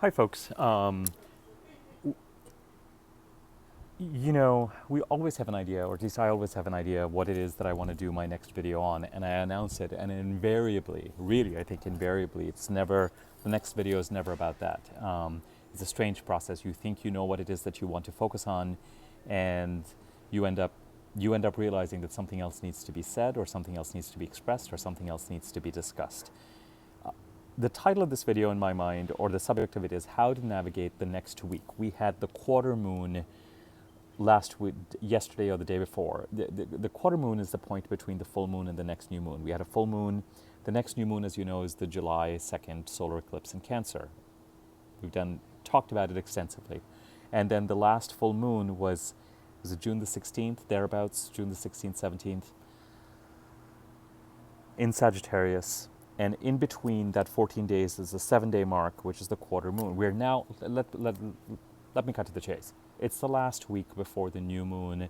Hi, folks. We always have an idea, or at least I always have an idea what it is that I want to do my next video on, and I announce it, and invariably, really, I think invariably, the next video is never about that. It's a strange process. You think you know what it is that you want to focus on, and you end up realizing that something else needs to be said, or something else needs to be expressed, or something else needs to be discussed. The title of this video in my mind, or the subject of it, is how to navigate the next week. We had the quarter moon last week, yesterday or the day before. The quarter moon is the point between the full moon and the next new moon. We had a full moon. The next new moon, as you know, is the July 2nd solar eclipse in Cancer. We've talked about it extensively. And then the last full moon was it June the 16th, thereabouts, June the 16th, 17th, in Sagittarius. And in between that 14 days is a 7-day mark, which is the quarter moon. We're now, let me cut to the chase. It's the last week before the new moon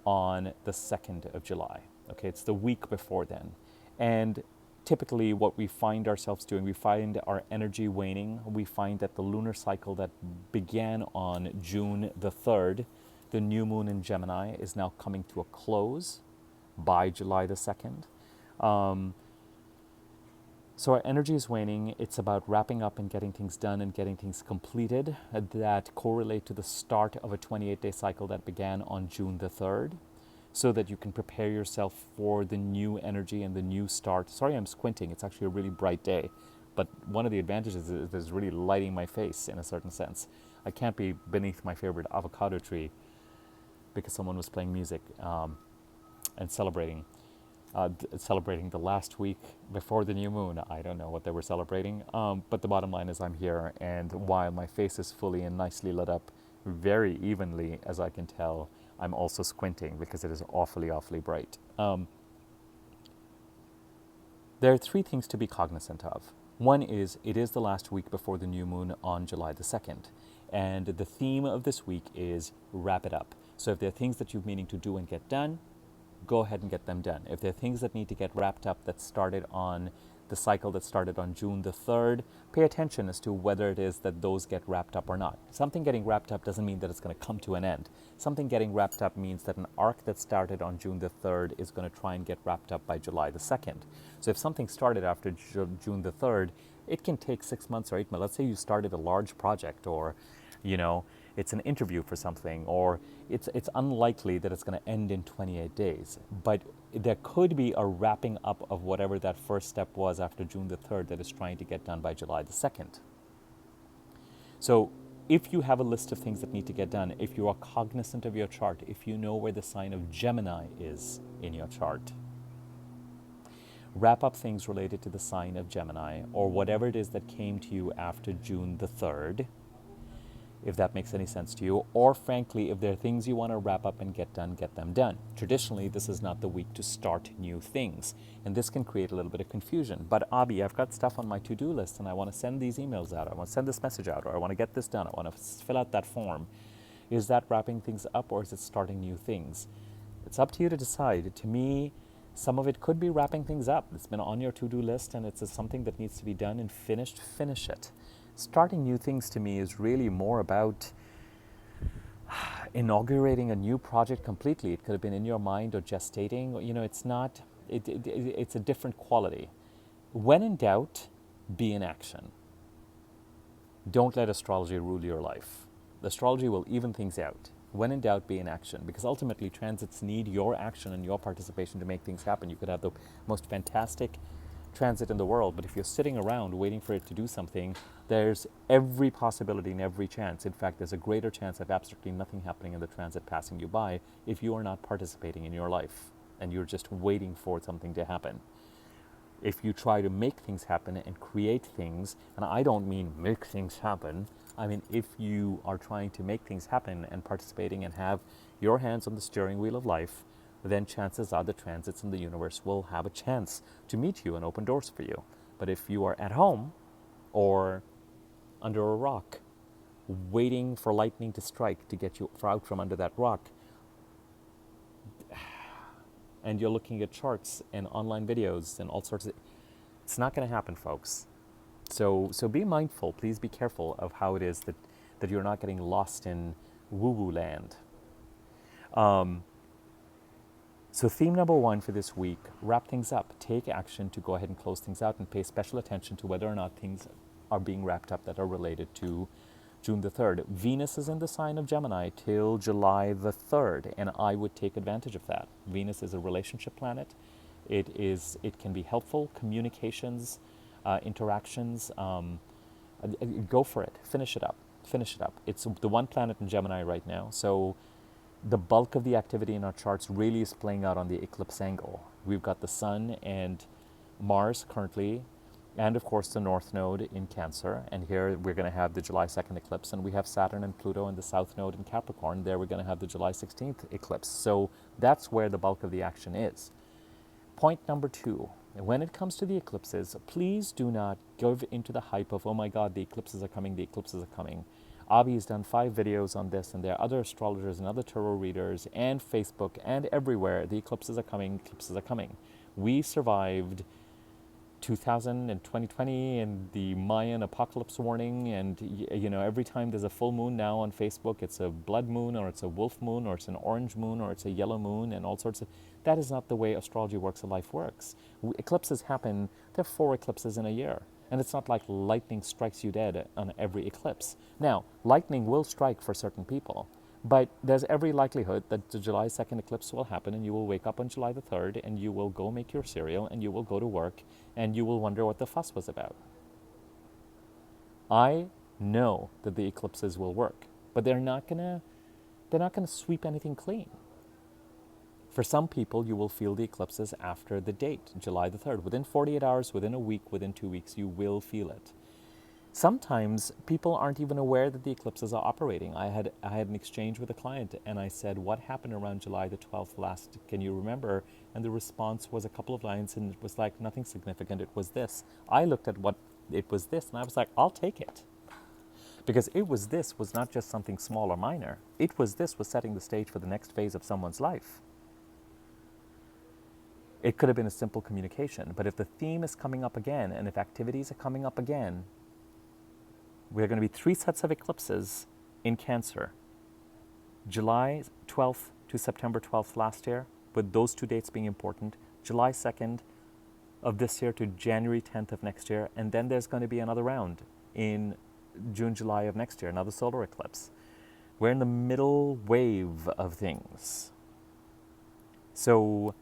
on the 2nd of July. Okay, it's the week before then. And typically what we find ourselves doing, we find our energy waning. We find that the lunar cycle that began on June the 3rd, the new moon in Gemini, is now coming to a close by July the 2nd. So our energy is waning. It's about wrapping up and getting things done and getting things completed that correlate to the start of a 28-day cycle that began on June the 3rd, so that you can prepare yourself for the new energy and the new start. Sorry, I'm squinting. It's actually a really bright day, but one of the advantages is it's really lighting my face in a certain sense. I can't be beneath my favorite avocado tree because someone was playing music and celebrating the last week before the new moon. I don't know what they were celebrating, but the bottom line is I'm here, and while my face is fully and nicely lit up very evenly, as I can tell, I'm also squinting because it is awfully, awfully bright. There are three things to be cognizant of. One is, it is the last week before the new moon on July the 2nd, and the theme of this week is wrap it up. So if there are things that you're meaning to do and get done, go ahead and get them done. If there are things that need to get wrapped up that started on the cycle that started on June the 3rd, pay attention as to whether it is that those get wrapped up or not. Something getting wrapped up doesn't mean that it's going to come to an end. Something getting wrapped up means that an arc that started on June the 3rd is going to try and get wrapped up by July the 2nd. So if something started after June the 3rd, it can take 6 months or 8 months. Let's say you started a large project, or it's an interview for something, or it's unlikely that it's going to end in 28 days. But there could be a wrapping up of whatever that first step was after June the 3rd that is trying to get done by July the 2nd. So if you have a list of things that need to get done, if you are cognizant of your chart, if you know where the sign of Gemini is in your chart, wrap up things related to the sign of Gemini, or whatever it is that came to you after June the 3rd, if that makes any sense to you. Or frankly, if there are things you want to wrap up and get done, get them done. Traditionally, this is not the week to start new things, and this can create a little bit of confusion. But Abhi, I've got stuff on my to-do list, and I want to send these emails out, I want to send this message out, or I want to get this done, I want to fill out that form. Is that wrapping things up, or is it starting new things? It's up to you to decide. To me, some of it could be wrapping things up. It's been on your to-do list, and it's something that needs to be done and finished. Finish it. Starting new things to me is really more about inaugurating a new project completely. It could have been in your mind or gestating. It's not, it's a different quality. When in doubt, be in action. Don't let astrology rule your life. Astrology will even things out. When in doubt, be in action, because ultimately transits need your action and your participation to make things happen. You could have the most fantastic transit in the world, but if you're sitting around waiting for it to do something, there's every possibility and every chance. In fact, there's a greater chance of absolutely nothing happening in the transit passing you by if you are not participating in your life and you're just waiting for something to happen. If you try to make things happen and create things, and I don't mean make things happen, I mean if you are trying to make things happen and participating and have your hands on the steering wheel of life, then chances are the transits in the universe will have a chance to meet you and open doors for you. But if you are at home or under a rock, waiting for lightning to strike to get you out from under that rock, and you're looking at charts and online videos and all sorts of, it's not going to happen, folks. So be mindful. Please be careful of how it is that you're not getting lost in woo-woo land. So theme number 1 for this week, wrap things up. Take action to go ahead and close things out and pay special attention to whether or not things are being wrapped up that are related to June the 3rd. Venus is in the sign of Gemini till July the 3rd, and I would take advantage of that. Venus is a relationship planet. It can be helpful, communications, interactions. Go for it. Finish it up. Finish it up. It's the one planet in Gemini right now, so the bulk of the activity in our charts really is playing out on the eclipse angle. We've got the Sun and Mars currently, and of course the North Node in Cancer. And here we're going to have the July 2nd eclipse, and we have Saturn and Pluto in the South Node in Capricorn. There we're going to have the July 16th eclipse. So that's where the bulk of the action is. Point number 2, when it comes to the eclipses, please do not give into the hype of, oh my God, the eclipses are coming, the eclipses are coming. Avi has done 5 videos on this, and there are other astrologers and other tarot readers and Facebook and everywhere. The eclipses are coming, eclipses are coming. We survived 2000 and 2020 and the Mayan apocalypse warning, and every time there's a full moon now on Facebook, it's a blood moon, or it's a wolf moon, or it's an orange moon, or it's a yellow moon, and all sorts of. That is not the way astrology works or life works. Eclipses happen. There are 4 eclipses in a year. And it's not like lightning strikes you dead on every eclipse. Now, lightning will strike for certain people, but there's every likelihood that the July 2nd eclipse will happen, and you will wake up on July the 3rd, and you will go make your cereal, and you will go to work, and you will wonder what the fuss was about. I know that the eclipses will work, but they're not gonna sweep anything clean. For some people, you will feel the eclipses after the date, July the 3rd. Within 48 hours, within a week, within 2 weeks, you will feel it. Sometimes people aren't even aware that the eclipses are operating. I had an exchange with a client, and I said, what happened around July the 12th last? Can you remember? And the response was a couple of lines, and it was like, nothing significant. It was this. I looked at what it was this, and I was like, I'll take it. Because it was this was not just something small or minor. It was this was setting the stage for the next phase of someone's life. It could have been a simple communication, but if the theme is coming up again, and if activities are coming up again, we're going to be 3 sets of eclipses in Cancer. July 12th to September 12th last year, with those 2 dates being important. July 2nd of this year to January 10th of next year, and then there's going to be another round in June, July of next year, another solar eclipse. We're in the middle wave of things. So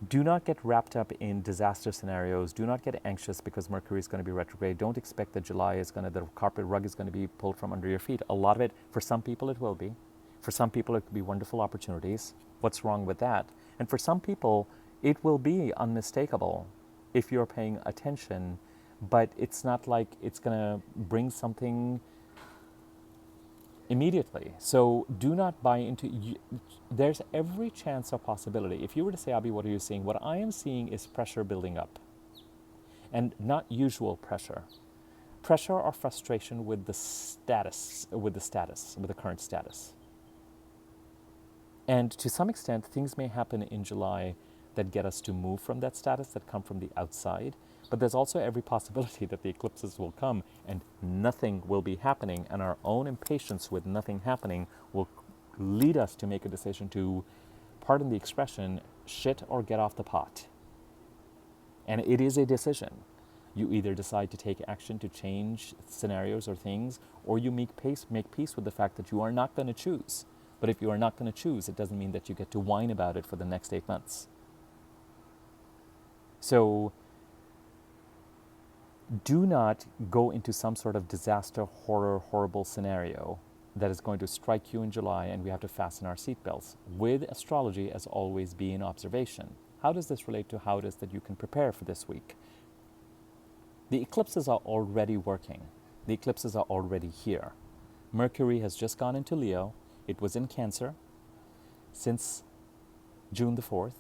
do not get wrapped up in disaster scenarios. Do not get anxious because Mercury is going to be retrograde. Don't expect that the carpet rug is going to be pulled from under your feet. A lot of it, for some people it will be. For some people it could be wonderful opportunities. What's wrong with that? And for some people it will be unmistakable if you're paying attention, but it's not like it's going to bring something immediately. So do not buy into. There's every chance or possibility. If you were to say, Abhi, what are you seeing? What I am seeing is pressure building up, and not usual pressure. Pressure or frustration with the current status. And to some extent, things may happen in July that get us to move from that status, that come from the outside. But there's also every possibility that the eclipses will come and nothing will be happening, and our own impatience with nothing happening will lead us to make a decision to, pardon the expression, shit or get off the pot. And it is a decision. You either decide to take action to change scenarios or things, or you make peace with the fact that you are not going to choose. But if you are not going to choose, it doesn't mean that you get to whine about it for the next 8 months. So do not go into some sort of disaster, horrible scenario that is going to strike you in July and we have to fasten our seatbelts. With astrology, as always, be in observation. How does this relate to how it is that you can prepare for this week? The eclipses are already working. The eclipses are already here. Mercury has just gone into Leo. It was in Cancer since June the 4th.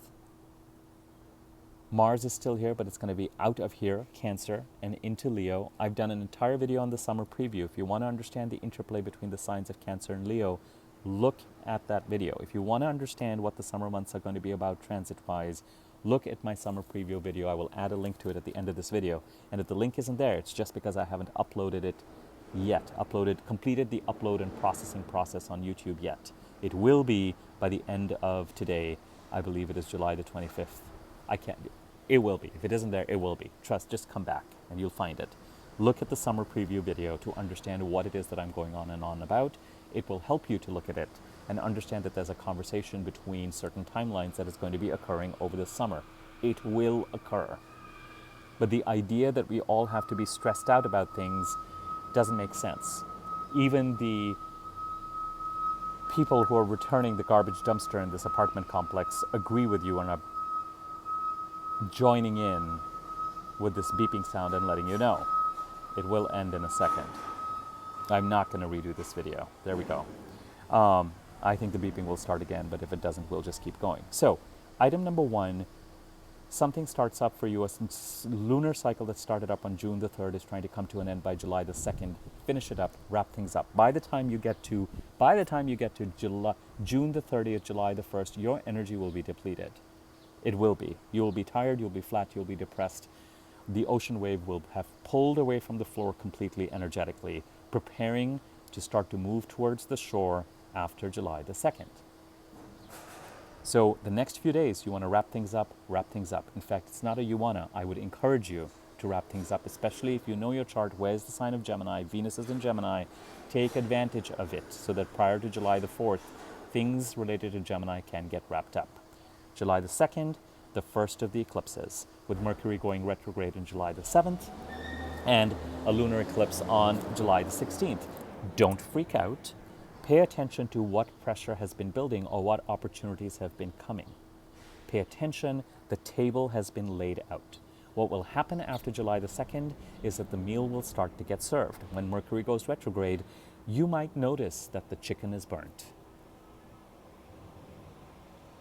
Mars is still here, but it's going to be out of here, Cancer, and into Leo. I've done an entire video on the summer preview. If you want to understand the interplay between the signs of Cancer and Leo, look at that video. If you want to understand what the summer months are going to be about transit-wise, look at my summer preview video. I will add a link to it at the end of this video. And if the link isn't there, it's just because I haven't uploaded it yet, completed the upload and processing process on YouTube yet. It will be by the end of today. I believe it is July the 25th. It will be. If it isn't there, it will be. Trust, just come back and you'll find it. Look at the summer preview video to understand what it is that I'm going on and on about. It will help you to look at it and understand that there's a conversation between certain timelines that is going to be occurring over the summer. It will occur. But the idea that we all have to be stressed out about things doesn't make sense. Even the people who are returning the garbage dumpster in this apartment complex agree with you and are joining in with this beeping sound and letting you know. It will end in a second. I'm not going to redo this video. There we go. I think the beeping will start again, but if it doesn't, we'll just keep going. So, item number 1, something starts up for you. A lunar cycle that started up on June the 3rd is trying to come to an end by July the 2nd. Finish it up, wrap things up. By the time you get to June the 30th, July the 1st, your energy will be depleted. It will be. You will be tired, you'll be flat, you'll be depressed. The ocean wave will have pulled away from the floor completely energetically, preparing to start to move towards the shore after July the 2nd. So the next few days, you want to wrap things up, wrap things up. In fact, it's not a you wanna. I would encourage you to wrap things up, especially if you know your chart. Where's the sign of Gemini? Venus is in Gemini. Take advantage of it so that prior to July the 4th, things related to Gemini can get wrapped up. July the 2nd, the first of the eclipses, with Mercury going retrograde on July the 7th and a lunar eclipse on July the 16th. Don't freak out. Pay attention to what pressure has been building or what opportunities have been coming. Pay attention, the table has been laid out. What will happen after July the 2nd is that the meal will start to get served. When Mercury goes retrograde, you might notice that the chicken is burnt.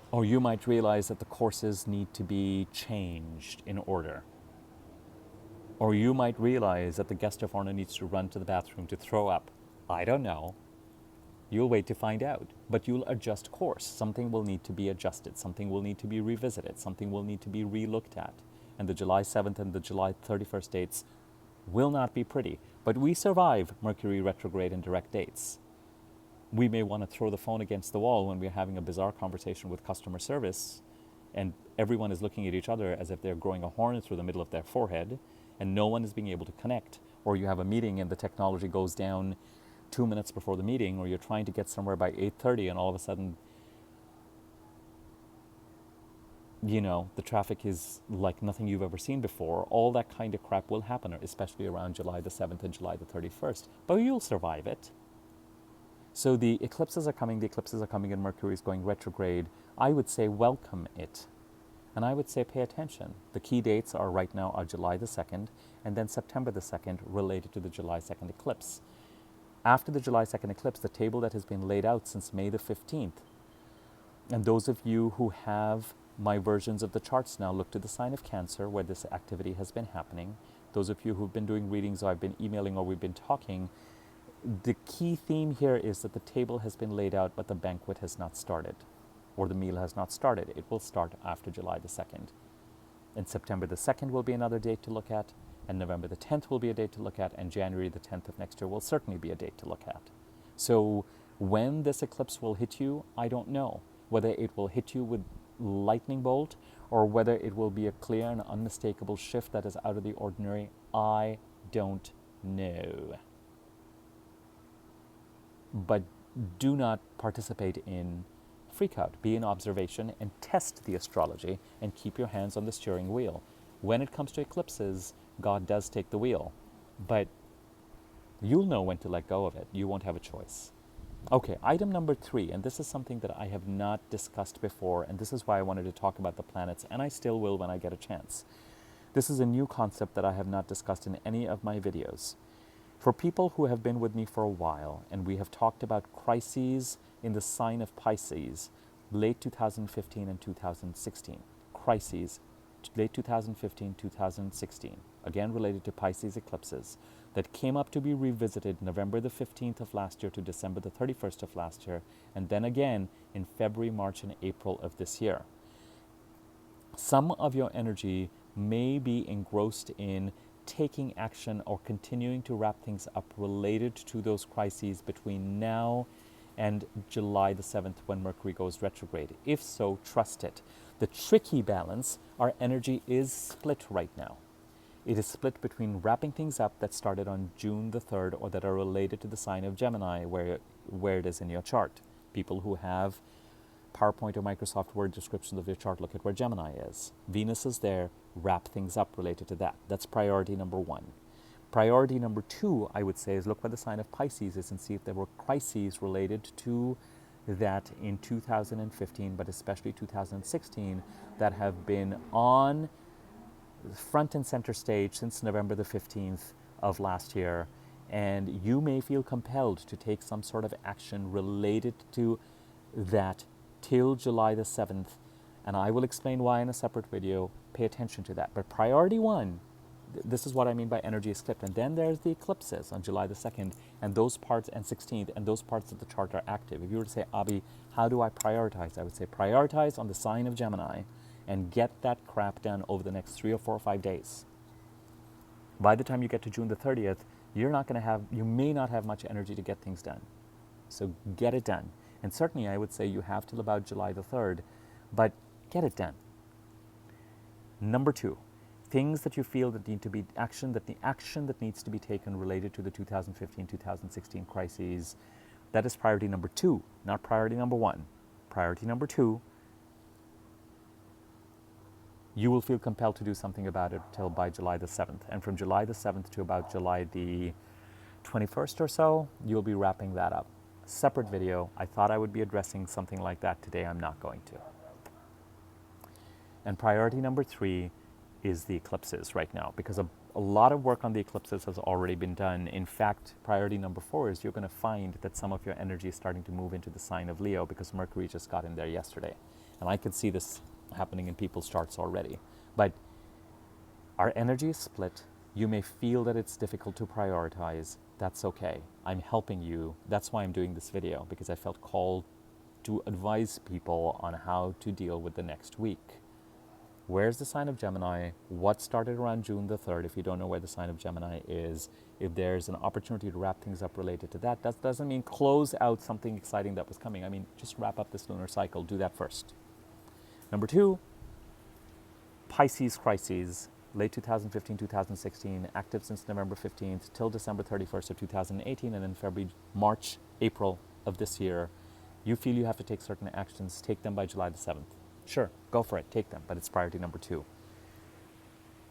Or you might realize that the courses need to be changed in order. Or you might realize that the guest of honor needs to run to the bathroom to throw up. I don't know. You'll wait to find out, but you'll adjust course. Something will need to be adjusted. Something will need to be revisited. Something will need to be re-looked at. And the July 7th and the July 31st dates will not be pretty. But we survive Mercury retrograde and direct dates. We may want to throw the phone against the wall when we're having a bizarre conversation with customer service and everyone is looking at each other as if they're growing a horn through the middle of their forehead and no one is being able to connect. Or you have a meeting and the technology goes down 2 minutes before the meeting, or you're trying to get somewhere by 8:30 and all of a sudden, the traffic is like nothing you've ever seen before. All that kind of crap will happen, especially around July the 7th and July the 31st. But you'll survive it. So the eclipses are coming and Mercury is going retrograde. I would say welcome it. And I would say pay attention. The key dates are right now are July the 2nd and then September the 2nd related to the July 2nd eclipse. After the July 2nd eclipse, the table that has been laid out since May the 15th. And those of you who have my versions of the charts now, look to the sign of Cancer where this activity has been happening. Those of you who've been doing readings or I've been emailing or we've been talking, the key theme here is that the table has been laid out, but the banquet has not started, or the meal has not started. It will start after July the 2nd. And September the 2nd will be another date to look at, and November the 10th will be a date to look at, and January the 10th of next year will certainly be a date to look at. So when this eclipse will hit you, I don't know. Whether it will hit you with lightning bolt, or whether it will be a clear and unmistakable shift that is out of the ordinary, I don't know. But do not participate in freak out. Be in observation and test the astrology and keep your hands on the steering wheel. When it comes to eclipses, God does take the wheel, but you'll know when to let go of it. You won't have a choice. Okay, item number 3, and this is something that I have not discussed before, and this is why I wanted to talk about the planets, and I still will when I get a chance. This is a new concept that I have not discussed in any of my videos. For people who have been with me for a while, and we have talked about crises in the sign of Pisces, late 2015 and 2016. Crises, late 2015, 2016, again related to Pisces eclipses, that came up to be revisited November the 15th of last year to December the 31st of last year, and then again in February, March, and April of this year. Some of your energy may be engrossed in taking action or continuing to wrap things up related to those crises between now and July the 7th when Mercury goes retrograde. If so, trust it. The tricky balance, our energy is split right now. It is split between wrapping things up that started on June the 3rd or that are related to the sign of Gemini, where it is in your chart. People who have PowerPoint or Microsoft Word descriptions of your chart, look at where Gemini is. Venus is there, wrap things up related to that. That's priority number one. Priority number two, I would say, is look where the sign of Pisces is and see if there were crises related to that in 2015, but especially 2016, that have been on front and center stage since November the 15th of last year. And you may feel compelled to take some sort of action related to that till July the 7th. And I will explain why in a separate video. Pay attention to that. But priority one, this is what I mean by energy is split. And then there's the eclipses on July the 2nd and those parts, and 16th, and those parts of the chart are active. If you were to say, Abhi, how do I prioritize? I would say prioritize on the sign of Gemini and get that crap done over the next 3 or 4 or 5 days. By the time you get to June the 30th, you may not have much energy to get things done. So get it done. And certainly I would say you have till about July the 3rd, but get it done. Number two, things that you feel that need to be the action that needs to be taken related to the 2015-2016 crises. That is priority number two, not priority number one. Priority number two, you will feel compelled to do something about it till by July the 7th. And from July the 7th to about July the 21st or so, you'll be wrapping that up. Separate video. I thought I would be addressing something like that today. I'm not going to. And priority number three is the eclipses right now, because a lot of work on the eclipses has already been done. In fact, priority number four is you're going to find that some of your energy is starting to move into the sign of Leo because Mercury just got in there yesterday. And I could see this happening in people's charts already. But our energy is split. You may feel that it's difficult to prioritize. That's okay. I'm helping you. That's why I'm doing this video, because I felt called to advise people on how to deal with the next week. Where's the sign of Gemini? What started around June the 3rd? If you don't know where the sign of Gemini is, if there's an opportunity to wrap things up related to that, that doesn't mean close out something exciting that was coming. I mean, just wrap up this lunar cycle. Do that first. Number two, Pisces crises, late 2015, 2016, active since November 15th till December 31st of 2018, and then February, March, April of this year. You feel you have to take certain actions, take them by July the 7th. Sure, go for it, take them, but it's priority number two.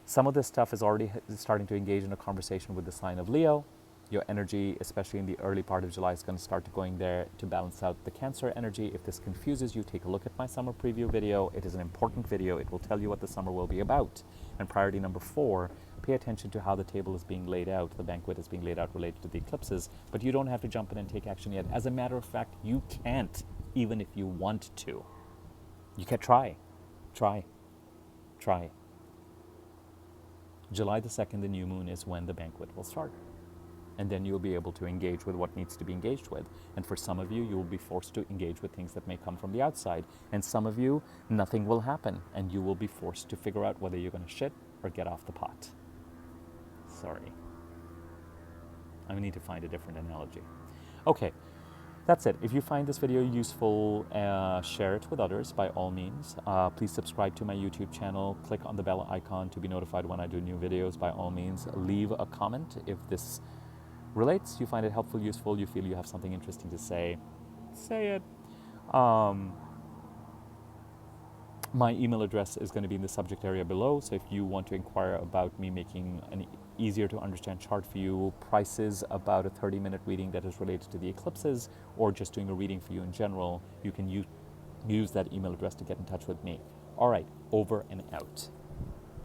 Some of this stuff is already starting to engage in a conversation with the sign of Leo. Your energy, especially in the early part of July, is going to start going there to balance out the Cancer energy. If this confuses you, take a look at my summer preview video. It is an important video. It will tell you what the summer will be about. And priority number four, pay attention to how the table is being laid out. The banquet is being laid out related to the eclipses, but you don't have to jump in and take action yet. As a matter of fact, you can't, even if you want to. You can try. July the 2nd, the new moon, is when the banquet will start. And then you'll be able to engage with what needs to be engaged with. And for some of you, you will be forced to engage with things that may come from the outside. And some of you, nothing will happen. And you will be forced to figure out whether you're going to shit or get off the pot. Sorry. I need to find a different analogy. Okay, that's it. If you find this video useful, share it with others by all means. Please subscribe to my YouTube channel. Click on the bell icon to be notified when I do new videos by all means. Leave a comment if this relates, you find it helpful, useful, you feel you have something interesting to say it. My email address is going to be in the subject area below, so if you want to inquire about me making an easier to understand chart for you, prices about a 30-minute reading that is related to the eclipses, or just doing a reading for you in general, you can use that email address to get in touch with me. All right, over and out.